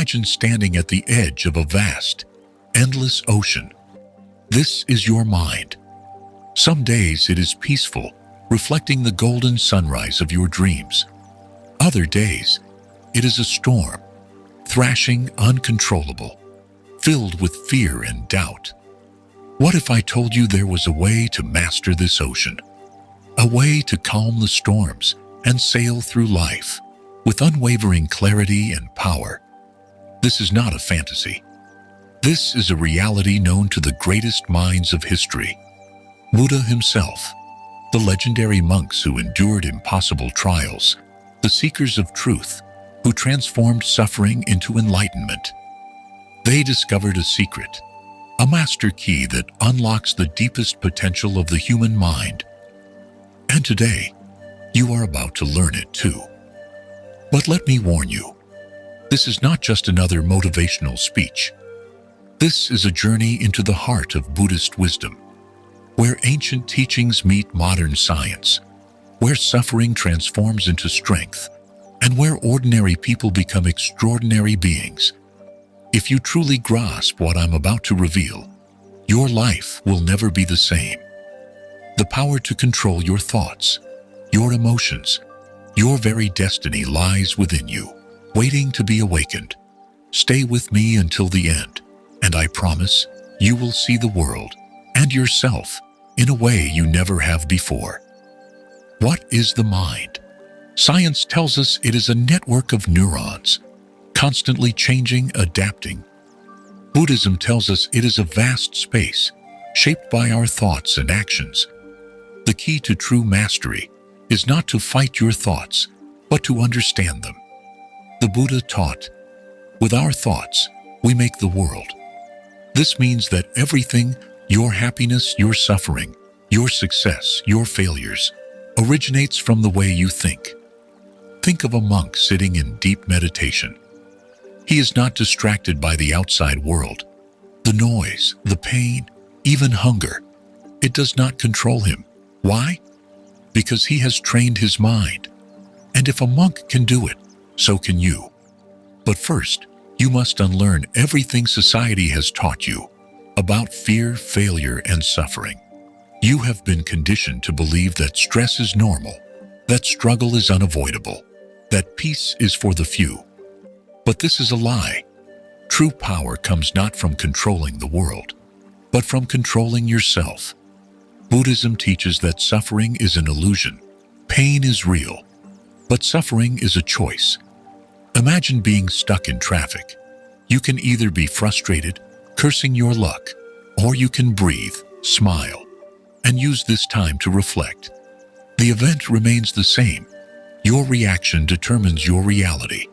Imagine standing at the edge of a vast, endless ocean. This is your mind. Some days it is peaceful, reflecting the golden sunrise of your dreams. Other days, it is a storm, thrashing uncontrollable, filled with fear and doubt. What if I told you there was a way to master this ocean? A way to calm the storms and sail through life with unwavering clarity and power. This is not a fantasy. This is a reality known to the greatest minds of history. Buddha himself, the legendary monks who endured impossible trials, the seekers of truth who transformed suffering into enlightenment. They discovered a secret, a master key that unlocks the deepest potential of the human mind. And today, you are about to learn it too. But let me warn you, this is not just another motivational speech. This is a journey into the heart of Buddhist wisdom, where ancient teachings meet modern science, where suffering transforms into strength, and where ordinary people become extraordinary beings. If you truly grasp what I'm about to reveal, your life will never be the same. The power to control your thoughts, your emotions, your very destiny lies within you, waiting to be awakened. Stay with me until the end, and I promise you will see the world and yourself in a way you never have before. What is the mind? Science tells us it is a network of neurons, constantly changing, adapting. Buddhism tells us it is a vast space, shaped by our thoughts and actions. The key to true mastery is not to fight your thoughts, but to understand them. The Buddha taught, with our thoughts, we make the world. This means that everything, your happiness, your suffering, your success, your failures, originates from the way you think. Think of a monk sitting in deep meditation. He is not distracted by the outside world, the noise, the pain, even hunger. It does not control him. Why? Because he has trained his mind. And if a monk can do it, so can you. But first, you must unlearn everything society has taught you about fear, failure, and suffering. You have been conditioned to believe that stress is normal, that struggle is unavoidable, that peace is for the few. But this is a lie. True power comes not from controlling the world, but from controlling yourself. Buddhism teaches that suffering is an illusion. Pain is real, but suffering is a choice. Imagine being stuck in traffic. You can either be frustrated, cursing your luck, or you can breathe, smile, and use this time to reflect. The event remains the same. Your reaction determines your reality.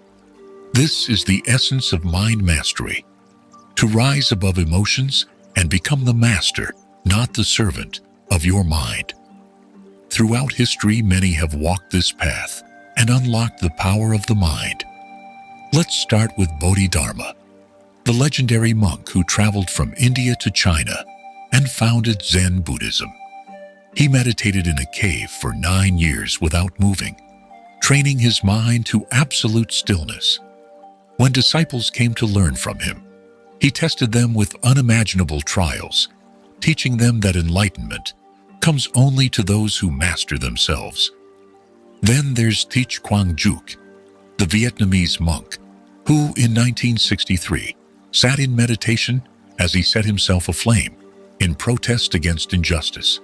This is the essence of mind mastery. To rise above emotions and become the master, not the servant, of your mind. Throughout history, many have walked this path and unlocked the power of the mind. Let's start with Bodhidharma, the legendary monk who traveled from India to China and founded Zen Buddhism. He meditated in a cave for 9 years without moving, training his mind to absolute stillness. When disciples came to learn from him, he tested them with unimaginable trials, teaching them that enlightenment comes only to those who master themselves. Then there's Thich Quang Duc, the Vietnamese monk, who in 1963 sat in meditation as he set himself aflame in protest against injustice.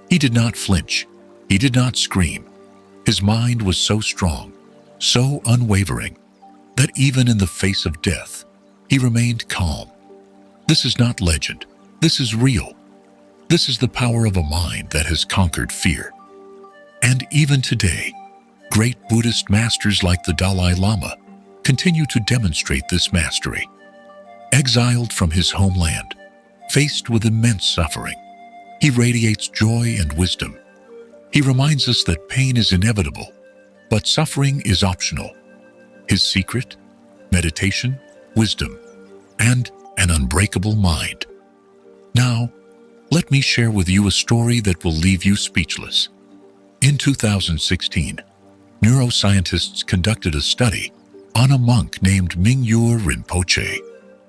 He did not flinch. He did not scream. His mind was so strong, so unwavering, that even in the face of death, he remained calm. This is not legend. This is real. This is the power of a mind that has conquered fear. And even today, great Buddhist masters like the Dalai Lama continue to demonstrate this mastery. Exiled from his homeland, faced with immense suffering, he radiates joy and wisdom. He reminds us that pain is inevitable, but suffering is optional. His secret? Meditation, wisdom, and an unbreakable mind. Now, let me share with you a story that will leave you speechless. In 2016, neuroscientists conducted a study on a monk named Mingyur Rinpoche,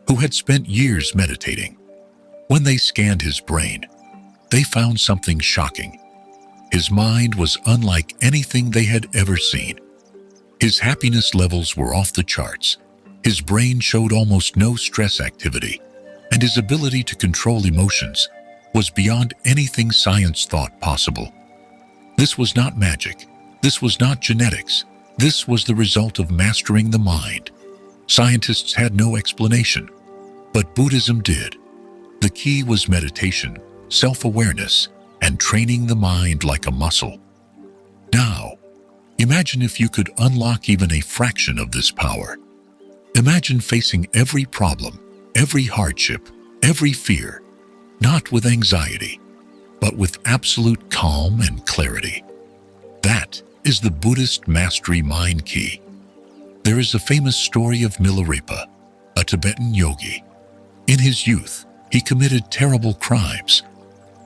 who had spent years meditating. When they scanned his brain, they found something shocking. His mind was unlike anything they had ever seen. His happiness levels were off the charts. His brain showed almost no stress activity, and his ability to control emotions was beyond anything science thought possible. This was not magic. This was not genetics. This was the result of mastering the mind. Scientists had no explanation, but Buddhism did. The key was meditation, self-awareness, and training the mind like a muscle. Now, imagine if you could unlock even a fraction of this power. Imagine facing every problem, every hardship, every fear, not with anxiety, but with absolute calm and clarity. That is the Buddhist Mastery Mind Key. There is a famous story of Milarepa, a Tibetan yogi. In his youth, he committed terrible crimes,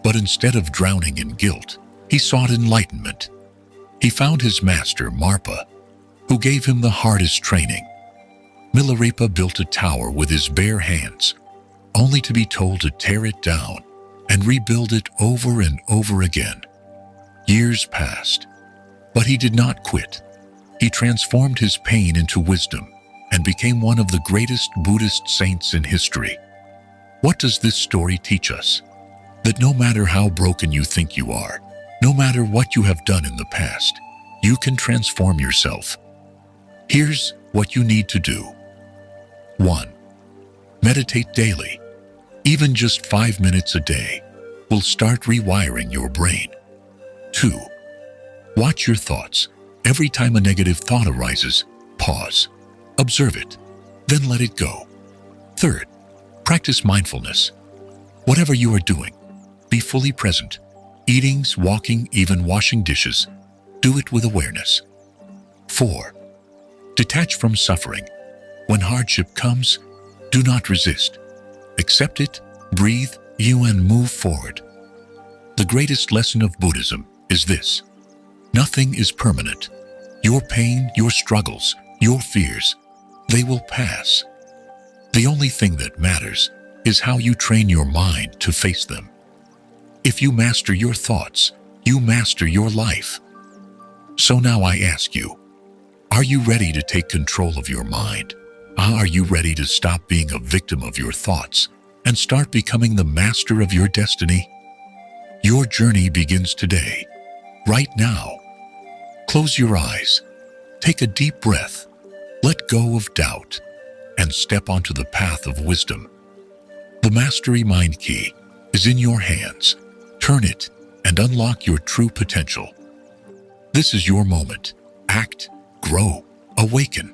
but instead of drowning in guilt, he sought enlightenment. He found his master, Marpa, who gave him the hardest training. Milarepa built a tower with his bare hands, only to be told to tear it down and rebuild it over and over again. Years passed, but he did not quit. He transformed his pain into wisdom and became one of the greatest Buddhist saints in history. What does this story teach us? That no matter how broken you think you are, no matter what you have done in the past, you can transform yourself. Here's what you need to do. 1. Meditate daily. Even just 5 minutes a day will start rewiring your brain. 2. Watch your thoughts. Every time a negative thought arises, pause. Observe it, then let it go. 3. Practice mindfulness. Whatever you are doing, be fully present. Eating, walking, even washing dishes, do it with awareness. 4. Detach from suffering. When hardship comes, do not resist. Accept it, breathe, and move forward. The greatest lesson of Buddhism is this: nothing is permanent. Your pain, your struggles, your fears, they will pass. The only thing that matters is how you train your mind to face them. If you master your thoughts, you master your life. So now I ask you, are you ready to take control of your mind? Are you ready to stop being a victim of your thoughts and start becoming the master of your destiny? Your journey begins today, right now. Close your eyes, take a deep breath, let go of doubt, and step onto the path of wisdom. The Mastery Mind Key is in your hands. Turn it and unlock your true potential. This is your moment. Act, grow, awaken.